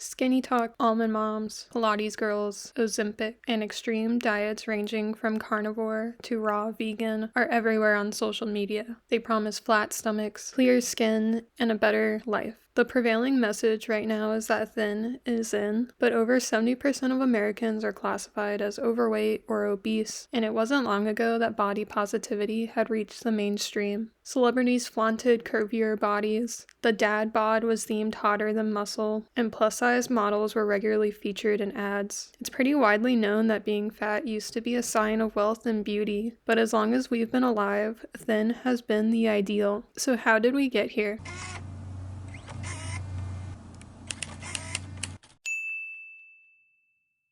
Skinny Talk, Almond Moms, Pilates Girls, Ozempic, and extreme diets ranging from carnivore to raw vegan are everywhere on social media. They promise flat stomachs, clear skin, and a better life. The prevailing message right now is that thin is in, but over 70% of Americans are classified as overweight or obese, and it wasn't long ago that body positivity had reached the mainstream. Celebrities flaunted curvier bodies, the dad bod was themed hotter than muscle, and plus-size models were regularly featured in ads. It's pretty widely known that being fat used to be a sign of wealth and beauty, but as long as we've been alive, thin has been the ideal. So how did we get here?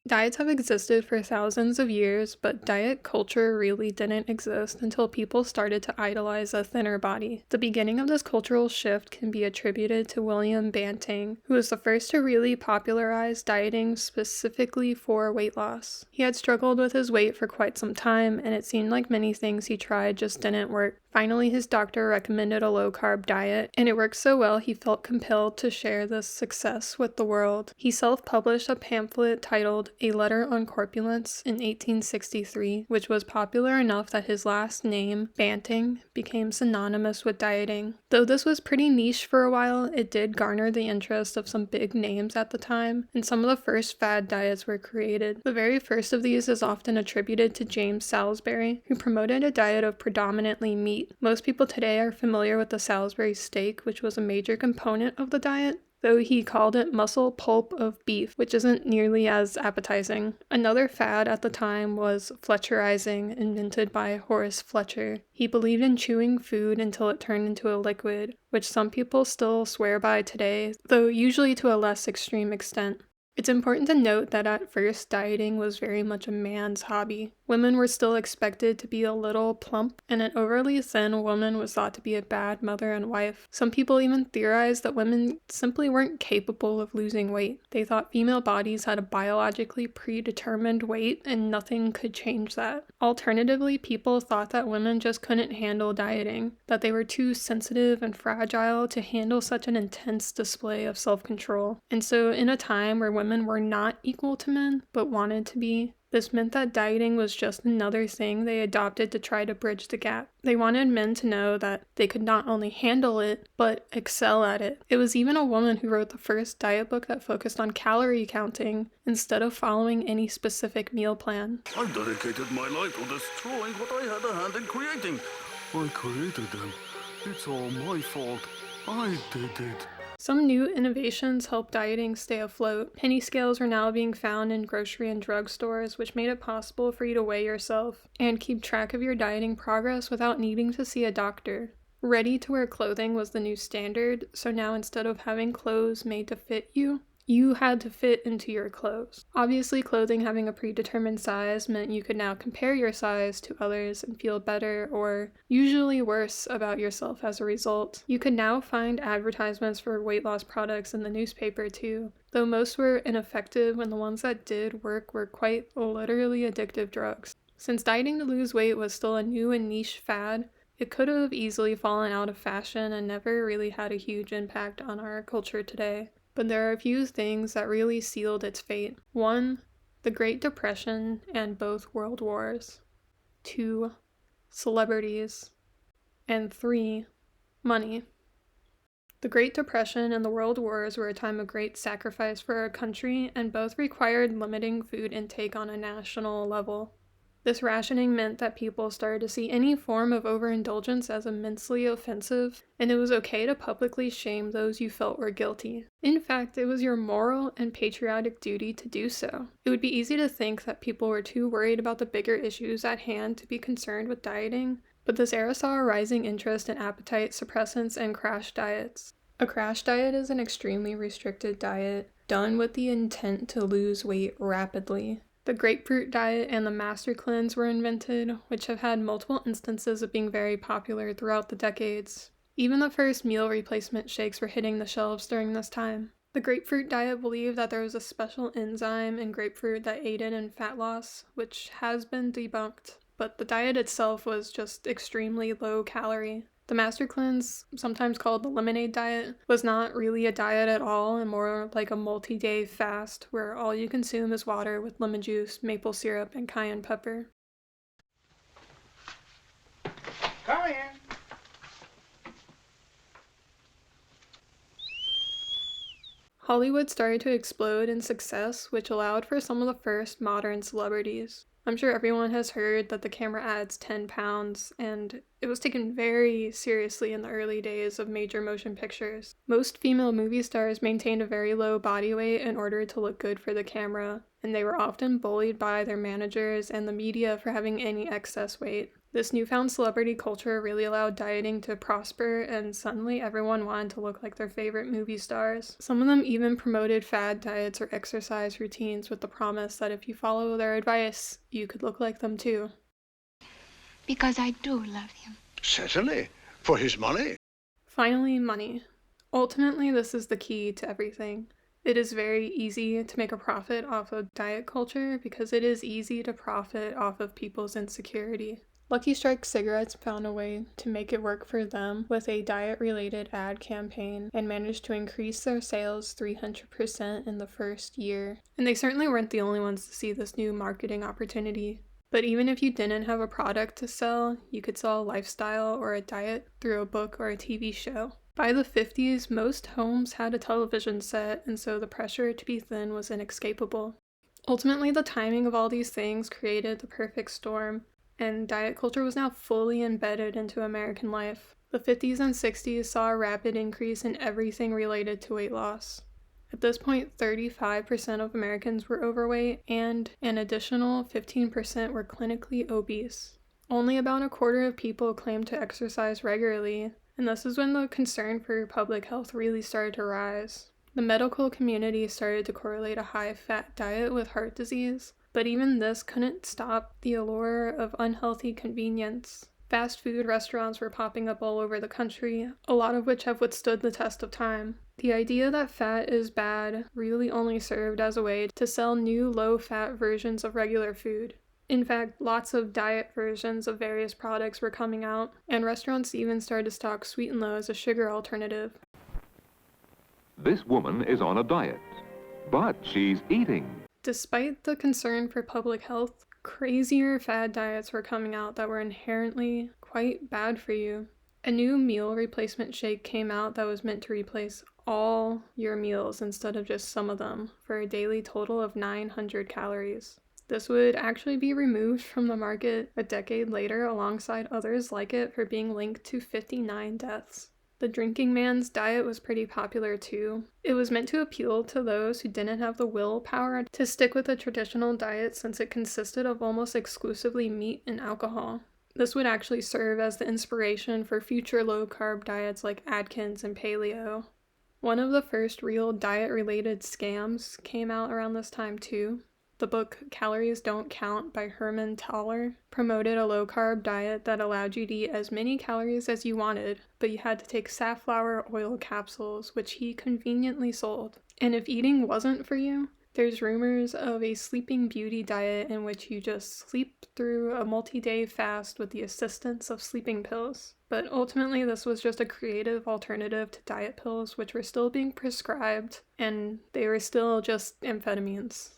Diets have existed for thousands of years, but diet culture really didn't exist until people started to idolize a thinner body. The beginning of this cultural shift can be attributed to William Banting, who was the first to really popularize dieting specifically for weight loss. He had struggled with his weight for quite some time, and it seemed like many things he tried just didn't work. Finally, his doctor recommended a low-carb diet, and it worked so well he felt compelled to share this success with the world. He self-published a pamphlet titled A Letter on Corpulence in 1863, which was popular enough that his last name, Banting, became synonymous with dieting. Though this was pretty niche for a while, it did garner the interest of some big names at the time, and some of the first fad diets were created. The very first of these is often attributed to James Salisbury, who promoted a diet of predominantly meat. Most people today are familiar with the Salisbury steak, which was a major component of the diet, though he called it muscle pulp of beef, which isn't nearly as appetizing. Another fad at the time was Fletcherizing, invented by Horace Fletcher. He believed in chewing food until it turned into a liquid, which some people still swear by today, though usually to a less extreme extent. It's important to note that at first dieting was very much a man's hobby. Women were still expected to be a little plump, and an overly thin woman was thought to be a bad mother and wife. Some people even theorized that women simply weren't capable of losing weight. They thought female bodies had a biologically predetermined weight and nothing could change that. Alternatively, people thought that women just couldn't handle dieting, that they were too sensitive and fragile to handle such an intense display of self-control. And so in a time where women were not equal to men, but wanted to be, this meant that dieting was just another thing they adopted to try to bridge the gap. They wanted men to know that they could not only handle it, but excel at it. It was even a woman who wrote the first diet book that focused on calorie counting instead of following any specific meal plan. I dedicated my life to destroying what I had a hand in creating. I created them. It's all my fault. I did it. Some new innovations helped dieting stay afloat. Penny scales are now being found in grocery and drug stores, which made it possible for you to weigh yourself and keep track of your dieting progress without needing to see a doctor. Ready-to-wear clothing was the new standard, so now instead of having clothes made to fit you, you had to fit into your clothes. Obviously, clothing having a predetermined size meant you could now compare your size to others and feel better or usually worse about yourself as a result. You could now find advertisements for weight loss products in the newspaper too, though most were ineffective and the ones that did work were quite literally addictive drugs. Since dieting to lose weight was still a new and niche fad, it could have easily fallen out of fashion and never really had a huge impact on our culture today. But there are a few things that really sealed its fate. 1. The Great Depression and both world wars. 2. Celebrities. And 3. Money. The Great Depression and the World Wars were a time of great sacrifice for our country, and both required limiting food intake on a national level. This rationing meant that people started to see any form of overindulgence as immensely offensive, and it was okay to publicly shame those you felt were guilty. In fact, it was your moral and patriotic duty to do so. It would be easy to think that people were too worried about the bigger issues at hand to be concerned with dieting, but this era saw a rising interest in appetite suppressants and crash diets. A crash diet is an extremely restricted diet done with the intent to lose weight rapidly. The grapefruit diet and the master cleanse were invented, which have had multiple instances of being very popular throughout the decades. Even the first meal replacement shakes were hitting the shelves during this time. The grapefruit diet believed that there was a special enzyme in grapefruit that aided in fat loss, which has been debunked, but the diet itself was just extremely low calorie. The Master Cleanse, sometimes called the Lemonade Diet, was not really a diet at all and more like a multi-day fast where all you consume is water with lemon juice, maple syrup, and cayenne pepper. Come in. Hollywood started to explode in success, which allowed for some of the first modern celebrities. I'm sure everyone has heard that the camera adds 10 pounds, and it was taken very seriously in the early days of major motion pictures. Most female movie stars maintained a very low body weight in order to look good for the camera, and they were often bullied by their managers and the media for having any excess weight. This newfound celebrity culture really allowed dieting to prosper, and suddenly everyone wanted to look like their favorite movie stars. Some of them even promoted fad diets or exercise routines with the promise that if you follow their advice, you could look like them too. Because I do love him. Certainly. For his money. Finally, money. Ultimately, this is the key to everything. It is very easy to make a profit off of diet culture because it is easy to profit off of people's insecurity. Lucky Strike cigarettes found a way to make it work for them with a diet-related ad campaign and managed to increase their sales 300% in the first year. And they certainly weren't the only ones to see this new marketing opportunity. But even if you didn't have a product to sell, you could sell a lifestyle or a diet through a book or a TV show. By the 50s, most homes had a television set, and so the pressure to be thin was inescapable. Ultimately, the timing of all these things created the perfect storm, and diet culture was now fully embedded into American life. The 50s and 60s saw a rapid increase in everything related to weight loss. At this point, 35% of Americans were overweight, and an additional 15% were clinically obese. Only about a quarter of people claimed to exercise regularly, and this is when the concern for public health really started to rise. The medical community started to correlate a high-fat diet with heart disease, but even this couldn't stop the allure of unhealthy convenience. Fast food restaurants were popping up all over the country, a lot of which have withstood the test of time. The idea that fat is bad really only served as a way to sell new low-fat versions of regular food. In fact, lots of diet versions of various products were coming out, and restaurants even started to stock Sweet and Low as a sugar alternative. This woman is on a diet, but she's eating. Despite the concern for public health, crazier fad diets were coming out that were inherently quite bad for you. A new meal replacement shake came out that was meant to replace all your meals instead of just some of them for a daily total of 900 calories. This would actually be removed from the market a decade later alongside others like it for being linked to 59 deaths. The drinking man's diet was pretty popular too. It was meant to appeal to those who didn't have the willpower to stick with a traditional diet since it consisted of almost exclusively meat and alcohol. This would actually serve as the inspiration for future low-carb diets like Atkins and Paleo. One of the first real diet-related scams came out around this time too. The book Calories Don't Count by Herman Thaler promoted a low-carb diet that allowed you to eat as many calories as you wanted, but you had to take safflower oil capsules, which he conveniently sold. And if eating wasn't for you, there's rumors of a Sleeping Beauty diet in which you just sleep through a multi-day fast with the assistance of sleeping pills. But ultimately, this was just a creative alternative to diet pills, which were still being prescribed, and they were still just amphetamines.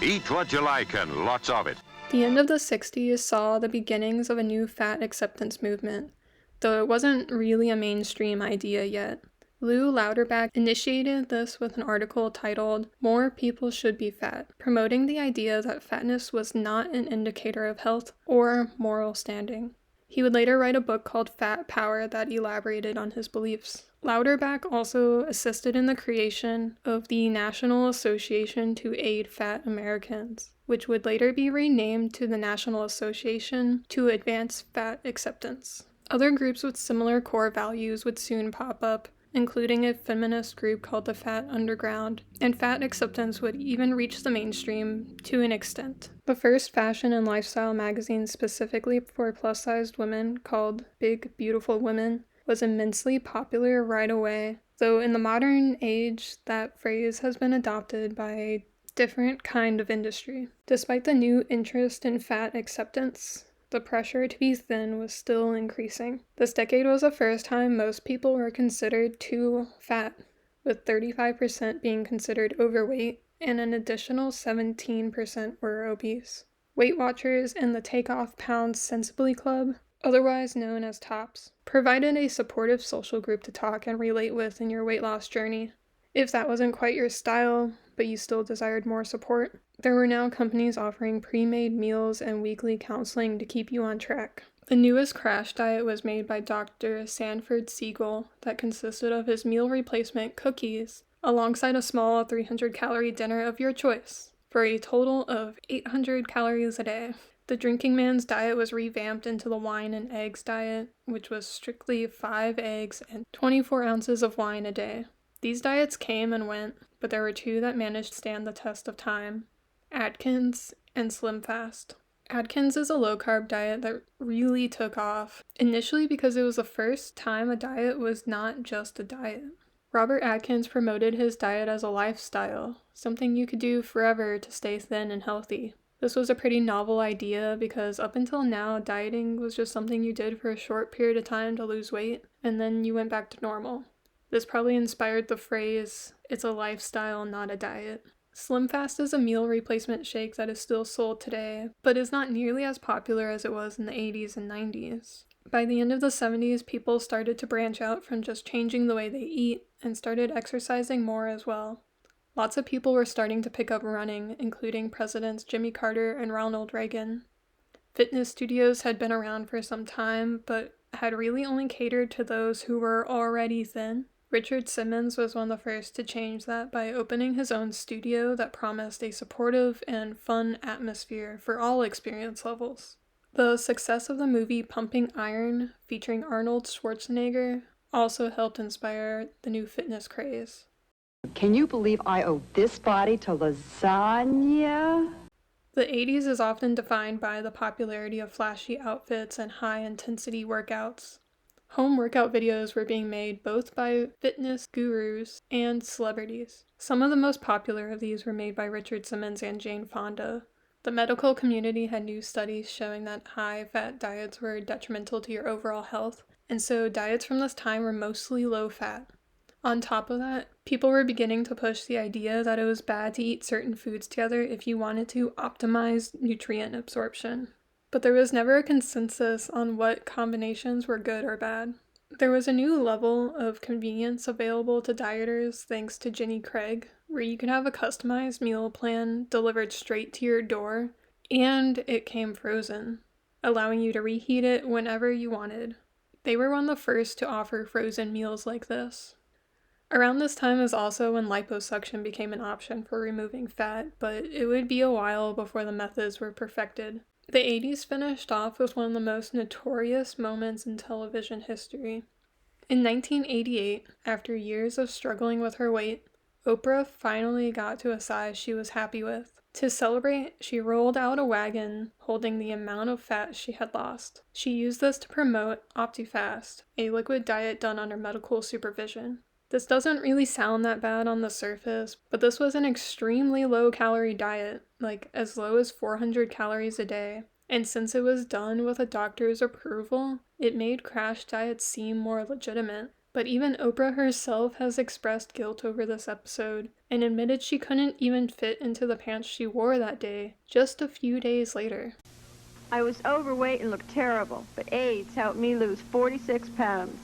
Eat what you like and lots of it. The end of the 60s saw the beginnings of a new fat acceptance movement, though it wasn't really a mainstream idea yet. Lou Lauterbach initiated this with an article titled "More People Should Be Fat," promoting the idea that fatness was not an indicator of health or moral standing. He would later write a book called Fat Power that elaborated on his beliefs. Lauterbach also assisted in the creation of the National Association to Aid Fat Americans, which would later be renamed to the National Association to Advance Fat Acceptance. Other groups with similar core values would soon pop up, including a feminist group called the Fat Underground, and fat acceptance would even reach the mainstream to an extent. The first fashion and lifestyle magazine specifically for plus-sized women, called Big Beautiful Women, was immensely popular right away, though in the modern age, that phrase has been adopted by a different kind of industry. Despite the new interest in fat acceptance, the pressure to be thin was still increasing. This decade was the first time most people were considered too fat, with 35% being considered overweight and an additional 17% were obese. Weight Watchers and the Take Off Pounds Sensibly Club, otherwise known as TOPS, provided a supportive social group to talk and relate with in your weight loss journey. If that wasn't quite your style, but you still desired more support, there were now companies offering pre-made meals and weekly counseling to keep you on track. The newest crash diet was made by Dr. Sanford Siegel that consisted of his meal replacement cookies alongside a small 300-calorie dinner of your choice for a total of 800 calories a day. The drinking man's diet was revamped into the wine and eggs diet, which was strictly 5 eggs and 24 ounces of wine a day. These diets came and went, but there were two that managed to stand the test of time: Atkins and Slim Fast. Atkins is a low-carb diet that really took off, initially because it was the first time a diet was not just a diet. Robert Atkins promoted his diet as a lifestyle, something you could do forever to stay thin and healthy. This was a pretty novel idea because up until now, dieting was just something you did for a short period of time to lose weight, and then you went back to normal. This probably inspired the phrase, "It's a lifestyle, not a diet." Slim Fast is a meal replacement shake that is still sold today, but is not nearly as popular as it was in the 80s and 90s. By the end of the 70s, people started to branch out from just changing the way they eat and started exercising more as well. Lots of people were starting to pick up running, including Presidents Jimmy Carter and Ronald Reagan. Fitness studios had been around for some time, but had really only catered to those who were already thin. Richard Simmons was one of the first to change that by opening his own studio that promised a supportive and fun atmosphere for all experience levels. The success of the movie Pumping Iron, featuring Arnold Schwarzenegger, also helped inspire the new fitness craze. Can you believe I owe this body to lasagna? The 80s is often defined by the popularity of flashy outfits and high-intensity workouts. Home workout videos were being made both by fitness gurus and celebrities. Some of the most popular of these were made by Richard Simmons and Jane Fonda. The medical community had new studies showing that high-fat diets were detrimental to your overall health, and so diets from this time were mostly low-fat. On top of that, people were beginning to push the idea that it was bad to eat certain foods together if you wanted to optimize nutrient absorption. But there was never a consensus on what combinations were good or bad. There was a new level of convenience available to dieters thanks to Jenny Craig, where you could have a customized meal plan delivered straight to your door, and it came frozen, allowing you to reheat it whenever you wanted. They were one of the first to offer frozen meals like this. Around this time is also when liposuction became an option for removing fat, but it would be a while before the methods were perfected. The 80s finished off with one of the most notorious moments in television history. In 1988, after years of struggling with her weight, Oprah finally got to a size she was happy with. To celebrate, she rolled out a wagon holding the amount of fat she had lost. She used this to promote OptiFast, a liquid diet done under medical supervision. This doesn't really sound that bad on the surface, but this was an extremely low-calorie diet, like as low as 400 calories a day. And since it was done with a doctor's approval, it made crash diets seem more legitimate. But even Oprah herself has expressed guilt over this episode, and admitted she couldn't even fit into the pants she wore that day, just a few days later. I was overweight and looked terrible, but AIDS helped me lose 46 pounds.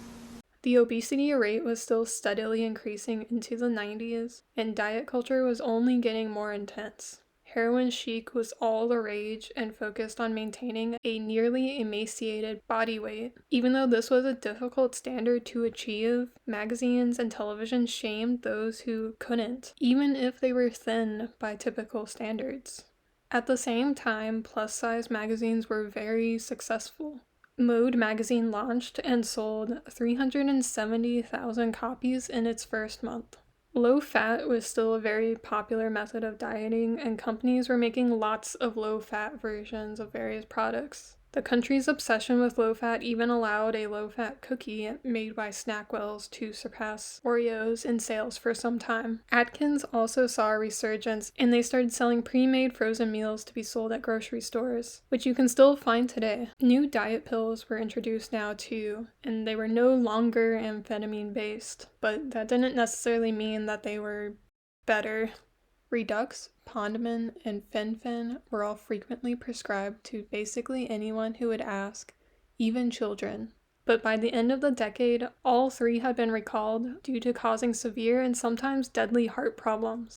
The obesity rate was still steadily increasing into the 90s, and diet culture was only getting more intense. Heroin chic was all the rage and focused on maintaining a nearly emaciated body weight. Even though this was a difficult standard to achieve, magazines and television shamed those who couldn't, even if they were thin by typical standards. At the same time, plus-size magazines were very successful. Mode magazine launched and sold 370,000 copies in its first month. Low-fat was still a very popular method of dieting, and companies were making lots of low-fat versions of various products. The country's obsession with low-fat even allowed a low-fat cookie made by Snackwells to surpass Oreos in sales for some time. Atkins also saw a resurgence, and they started selling pre-made frozen meals to be sold at grocery stores, which you can still find today. New diet pills were introduced now too, and they were no longer amphetamine-based, but that didn't necessarily mean that they were better. Redux, Pondman, and Fen-Phen were all frequently prescribed to basically anyone who would ask, even children. But by the end of the decade, all three had been recalled due to causing severe and sometimes deadly heart problems.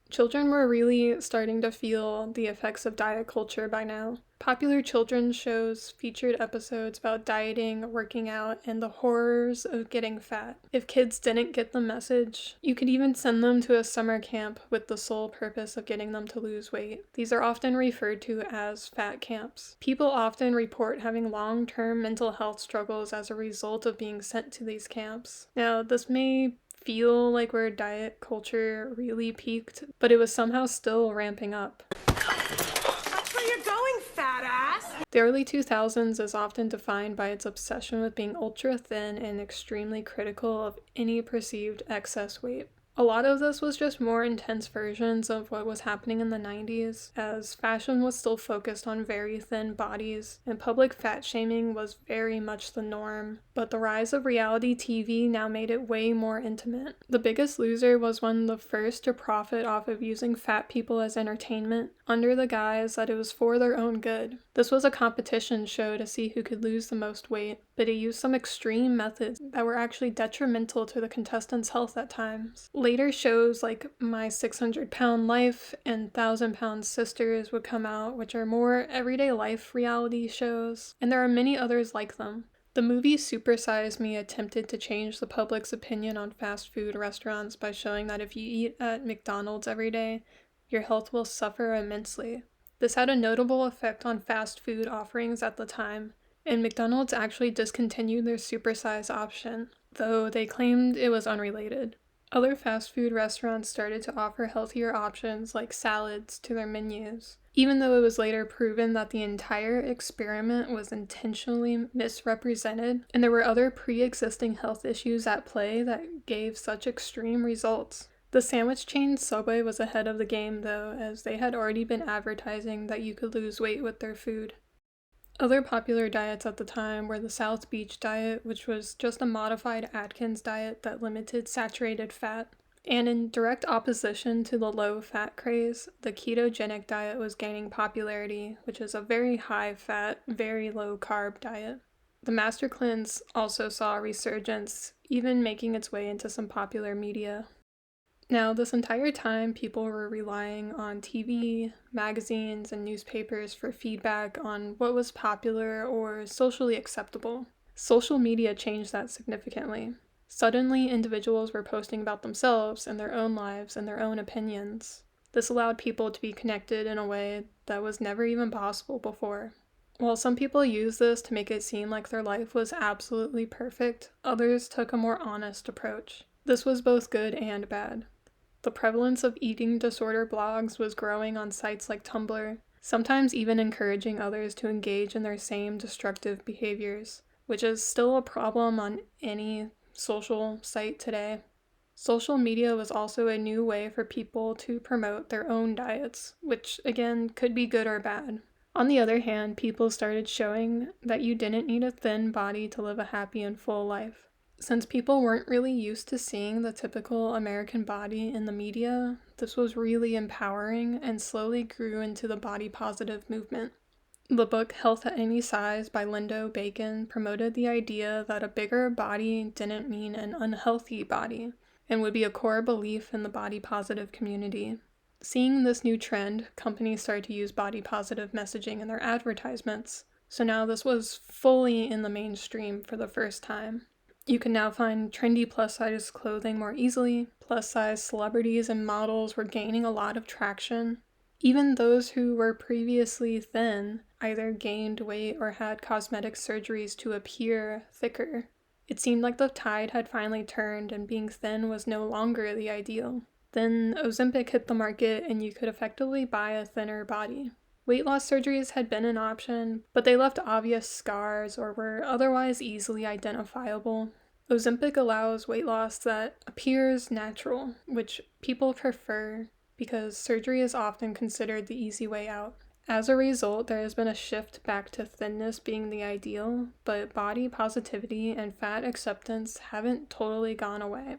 Children were really starting to feel the effects of diet culture by now. Popular children's shows featured episodes about dieting, working out, and the horrors of getting fat. If kids didn't get the message, you could even send them to a summer camp with the sole purpose of getting them to lose weight. These are often referred to as fat camps. People often report having long-term mental health struggles as a result of being sent to these camps. Now, this may feel like where diet culture really peaked, but it was somehow still ramping up. That's where you're going, fat ass! The early 2000s is often defined by its obsession with being ultra thin and extremely critical of any perceived excess weight. A lot of this was just more intense versions of what was happening in the 90s, as fashion was still focused on very thin bodies, and public fat shaming was very much the norm. But the rise of reality TV now made it way more intimate. The Biggest Loser was one of the first to profit off of using fat people as entertainment, under the guise that it was for their own good. This was a competition show to see who could lose the most weight, but it used some extreme methods that were actually detrimental to the contestants' health at times. Later shows like My 600-Pound Life and 1,000-Pound Sisters would come out, which are more everyday life reality shows, and there are many others like them. The movie Super Size Me attempted to change the public's opinion on fast food restaurants by showing that if you eat at McDonald's every day, your health will suffer immensely. This had a notable effect on fast food offerings at the time, and McDonald's actually discontinued their supersize option, though they claimed it was unrelated. Other fast food restaurants started to offer healthier options like salads to their menus, even though it was later proven that the entire experiment was intentionally misrepresented, and there were other pre-existing health issues at play that gave such extreme results. The sandwich chain Subway was ahead of the game though, as they had already been advertising that you could lose weight with their food. Other popular diets at the time were the South Beach diet, which was just a modified Atkins diet that limited saturated fat. And in direct opposition to the low-fat craze, the ketogenic diet was gaining popularity, which is a very high-fat, very low-carb diet. The Master Cleanse also saw a resurgence, even making its way into some popular media. Now, this entire time, people were relying on TV, magazines, and newspapers for feedback on what was popular or socially acceptable. Social media changed that significantly. Suddenly, individuals were posting about themselves and their own lives and their own opinions. This allowed people to be connected in a way that was never even possible before. While some people used this to make it seem like their life was absolutely perfect, others took a more honest approach. This was both good and bad. The prevalence of eating disorder blogs was growing on sites like Tumblr, sometimes even encouraging others to engage in their same destructive behaviors, which is still a problem on any social site today. Social media was also a new way for people to promote their own diets, which again could be good or bad. On the other hand, people started showing that you didn't need a thin body to live a happy and full life. Since people weren't really used to seeing the typical American body in the media, this was really empowering and slowly grew into the body positive movement. The book Health at Any Size by Lindo Bacon promoted the idea that a bigger body didn't mean an unhealthy body, and would be a core belief in the body positive community. Seeing this new trend, companies started to use body positive messaging in their advertisements, so now this was fully in the mainstream for the first time. You can now find trendy plus-size clothing more easily. Plus-size celebrities and models were gaining a lot of traction. Even those who were previously thin either gained weight or had cosmetic surgeries to appear thicker. It seemed like the tide had finally turned and being thin was no longer the ideal. Then Ozempic hit the market and you could effectively buy a thinner body. Weight loss surgeries had been an option, but they left obvious scars or were otherwise easily identifiable. Ozempic allows weight loss that appears natural, which people prefer because surgery is often considered the easy way out. As a result, there has been a shift back to thinness being the ideal, but body positivity and fat acceptance haven't totally gone away.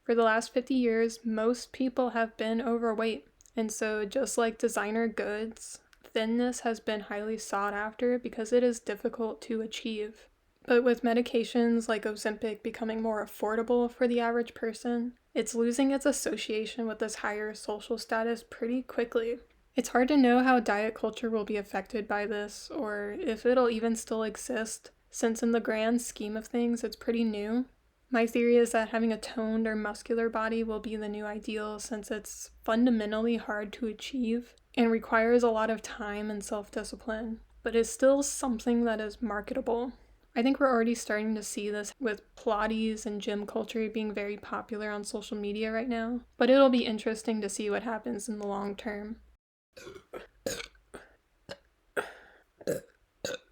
For the last 50 years, most people have been overweight, and so just like designer goods, thinness has been highly sought after because it is difficult to achieve. But with medications like Ozempic becoming more affordable for the average person, it's losing its association with this higher social status pretty quickly. It's hard to know how diet culture will be affected by this, or if it'll even still exist, since in the grand scheme of things, it's pretty new. My theory is that having a toned or muscular body will be the new ideal since it's fundamentally hard to achieve and requires a lot of time and self-discipline, but is still something that is marketable. I think we're already starting to see this with Pilates and gym culture being very popular on social media right now, but it'll be interesting to see what happens in the long term.